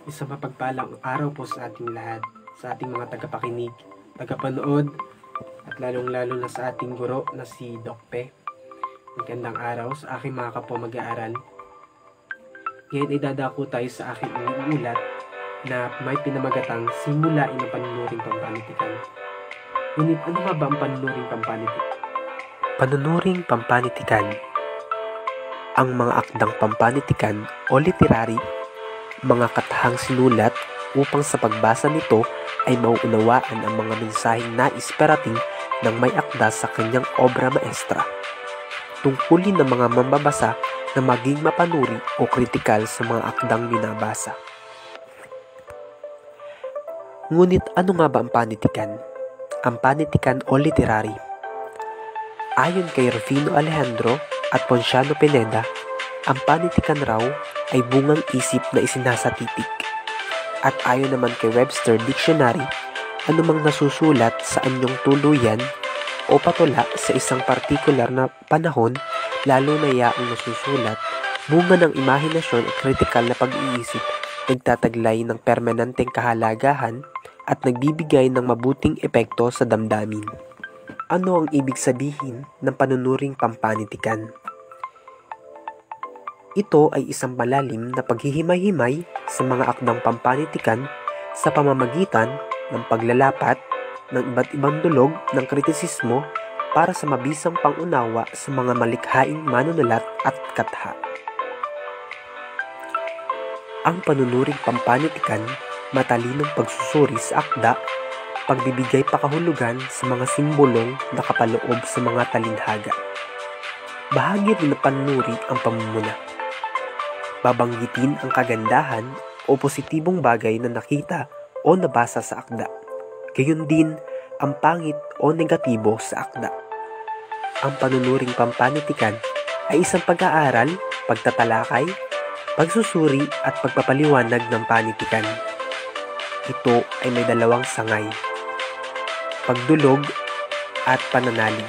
Isang mapagpalang araw po sa ating lahat, sa ating mga tagapakinig, tagapanood, at lalong-lalo na sa ating guro na si Doc Pe. Magandang araw sa aking mga kapwa mag-aaral. Ngayon ay dadako tayo sa aking uulat na may pinamagatang simulain ng panunuring pampanitikan. Ngunit ano nga ba ang panunuring pampanitikan? Panunuring pampanitikan. Ang mga akdang pampanitikan o literary, mga katahang sinulat upang sa pagbasa nito ay mauunawaan ang mga mensaheng nais parating ng may akda sa kanyang obra maestra. Tungkulin ng mga mambabasa na maging mapanuri o kritikal sa mga akdang binabasa. Ngunit ano nga ba ang panitikan? Ang panitikan o literary. Ayon kay Rufino Alejandro at Ponciano Pineda, ang panitikan raw ay bungang isip na isinasatitik. At ayon naman kay Webster Dictionary, anumang nasusulat sa anyong tuluyan o patula sa isang partikular na panahon, lalo na yaong nasusulat, bunga ng imahinasyon at kritikal na pag-iisip, nagtataglay ng permanenteng kahalagahan at nagbibigay ng mabuting epekto sa damdamin. Ano ang ibig sabihin ng panunuring pampanitikan? Ito ay isang malalim na paghihimay-himay sa mga akdang pampanitikan sa pamamagitan ng paglalapat ng iba't ibang dulog ng kritisismo para sa mabisang pangunawa sa mga malikhaing manunulat at katha. Ang panunuring pampanitikan, matalinong pagsusuri sa akda, pagbibigay pakahulugan sa mga simbolong nakapaloob sa mga talinhaga. Bahagi rin ng panunuri ang pamumuna. Babanggitin ang kagandahan o positibong bagay na nakita o nabasa sa akda. Gayon din ang pangit o negatibo sa akda. Ang panunuring pampanitikan ay isang pag-aaral, pagtatalakay, pagsusuri at pagpapaliwanag ng panitikan. Ito ay may dalawang sangay: pagdulog at pananalig.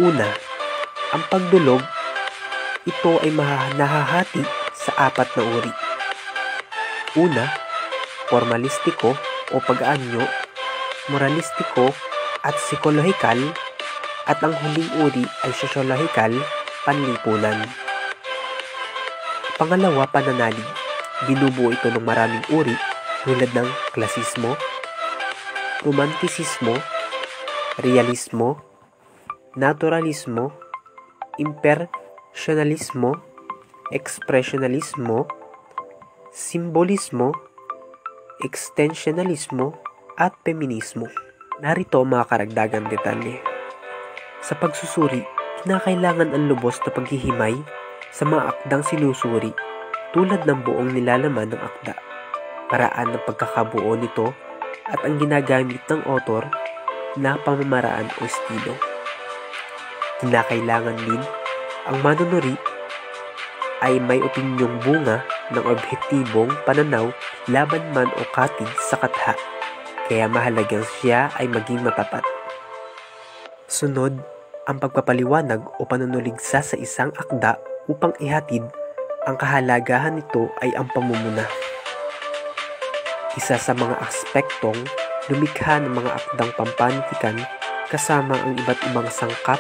Una, ang pagdulog, ito ay nahahati sa apat na uri. Una, formalistiko o pag-aanyo, moralistiko at psikolohikal, at ang huling uri ay sosyolohikal, panlipunan. Pangalawa, pananalig. Binubuo ito ng maraming uri tulad ng klasismo, romantisismo, realismo, naturalismo, impressionalismo, expressionismo, simbolismo, extensionalismo, at feminismo. Narito ang mga karagdagang detalye. Sa pagsusuri, kinakailangan ang lubos na paghihimay sa mga akdang sinusuri tulad ng buong nilalaman ng akda, paraan ng pagkakabuo nito, at ang ginagamit ng author na pamamaraan o estilo. Kinakailangan din ang manunuri ay may opinyong bunga ng objektibong pananaw laban man o katig sa katha, kaya mahalagang siya ay maging matapat. Sunod, ang pagpapaliwanag o panunuligsa sa isang akda upang ihatid ang kahalagahan nito ay ang pamumuna. Isa sa mga aspektong lumikha ng mga akdang pampanitikan kasama ang iba't ibang sangkap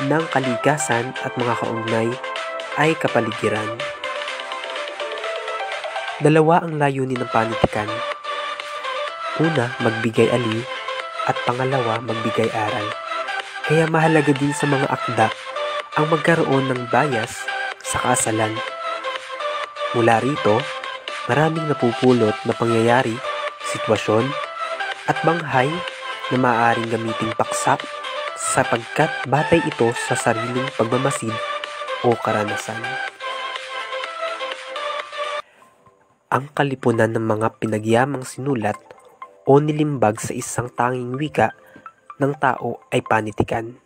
ng kaligasan at mga kaugnay ay kapaligiran. Dalawa ang layunin ng panitikan. Una, magbigay aliw, at pangalawa, magbigay aral. Kaya mahalaga din sa mga akda ang magkaroon ng bias sa kaasalan. Mula rito, maraming napupulot na pangyayari, sitwasyon, at banghay na maaaring gamiting paksa sapagkat batay ito sa sariling pagmamasid o karanasan. Ang kalipunan ng mga pinagyamang sinulat o nilimbag sa isang tanging wika ng tao ay panitikan.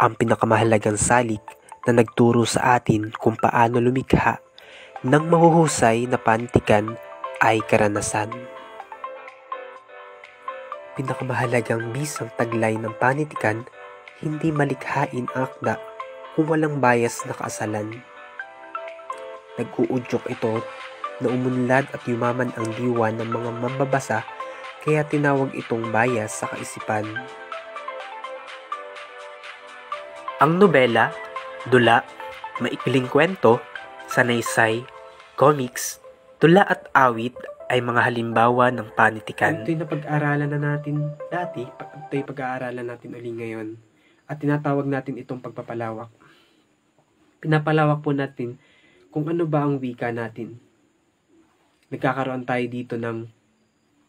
Ang pinakamahalagang salik na nagturo sa atin kung paano lumikha ng mahuhusay na panitikan ay karanasan. Pinakamahalagang bisang taglay ng panitikan, hindi malikhain ang akda kung walang bias na kaasalan. Nag-uudyok ito na umunlad at yumaman ang diwa ng mga mambabasa, kaya tinawag itong bias sa kaisipan. Ang nobela, dula, maikling kwento, sanaysay, comics, tula at awit ay mga halimbawa ng panitikan. Ito'y napag-aralan na natin dati, ito'y pag-aaralan natin uli ngayon. At tinatawag natin itong pagpapalawak. Pinapalawak po natin kung ano ba ang wika natin. Nagkakaroon tayo dito ng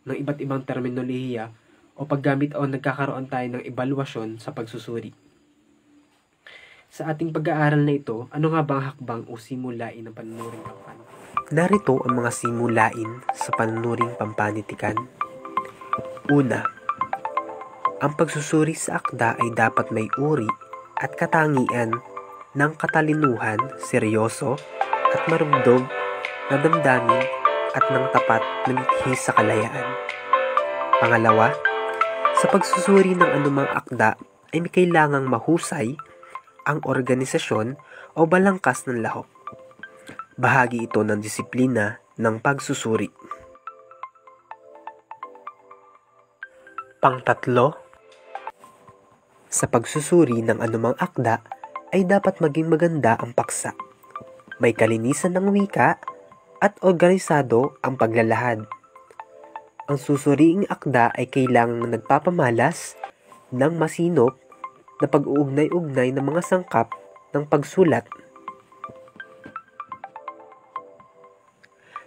iba't ibang terminolohiya o paggamit o nagkakaroon tayo ng ebaluasyon sa pagsusuri. Sa ating pag-aaral na ito, ano nga bang hakbang o simulain ng panunuring pampanitikan? Narito ang mga simulain sa panunuring pampanitikan. Una, ang pagsusuri sa akda ay dapat may uri at katangian ng katalinuhan, seryoso at marugdog na damdamin at ng tapat na mithi sa kalayaan. Pangalawa, sa pagsusuri ng anumang akda ay may kailangang mahusay ang organisasyon o balangkas ng lahok. Bahagi ito ng disiplina ng pagsusuri. Pangtatlo, sa pagsusuri ng anumang akda ay dapat maging maganda ang paksa. May kalinisan ng wika at organisado ang paglalahad. Ang susuriing akda ay kailangang nagpapamalas ng masinop na pag-uugnay-ugnay ng mga sangkap ng pagsulat.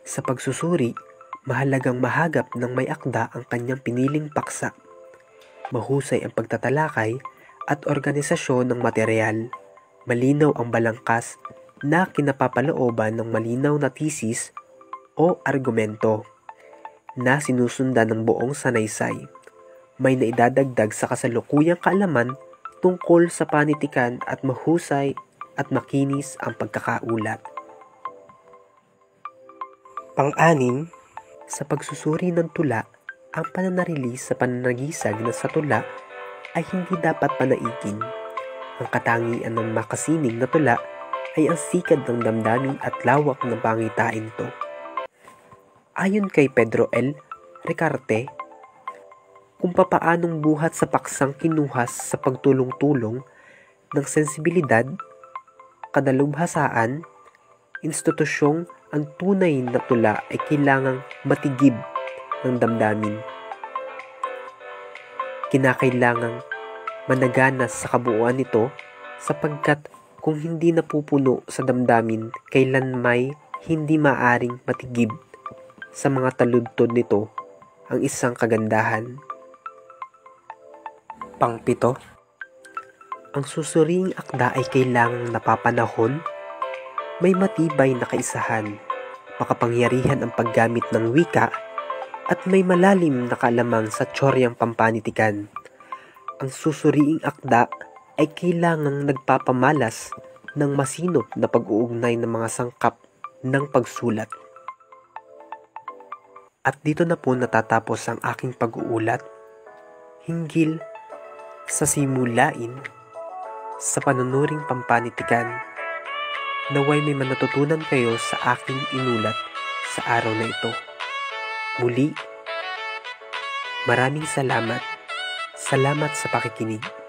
Sa pagsusuri, mahalagang mahagap ng may akda ang kanyang piniling paksa. Mahusay ang pagtatalakay at organisasyon ng material. Malinaw ang balangkas na kinapapalooban ng malinaw na thesis o argumento na sinusundan ng buong sanaysay. May naidadagdag sa kasalukuyang kaalaman tungkol sa panitikan at mahusay at makinis ang pagkakaulat. Pang-anim, sa pagsusuri ng tula, ang pananarili sa pananagisag na sa tula ay hindi dapat panaigin. Ang katangian ng makasining na tula ay ang sikad ng damdamin at lawak ng pangitain nito. Ayon kay Pedro L. Ricarte, kung papaanong buhat sa paksang kinuhas sa pagtulong-tulong ng sensibilidad, kadalubhasaan, institusyong ang tunay na tula ay kailangang matigib ng damdamin. Kinakailangang managanas sa kabuuan nito sapagkat kung hindi napupuno sa damdamin, kailan may hindi maaring matigib sa mga taludtod nito ang isang kagandahan. Pangpito, ang susuriing akda ay kailangang napapanahon, may matibay na kaisahan, makapangyarihan ang paggamit ng wika, at may malalim na kaalaman sa tsoryang pampanitikan. Ang susuriing akda ay kailangang nagpapamalas ng masinop na pag-uugnay ng mga sangkap ng pagsulat. At dito na po natatapos ang aking pag-uulat hinggil sa simulain sa panunuring pampanitikan. Naway may manatutunan kayo sa aking inulat sa araw na ito. Muli, maraming salamat. Salamat sa pakikinig.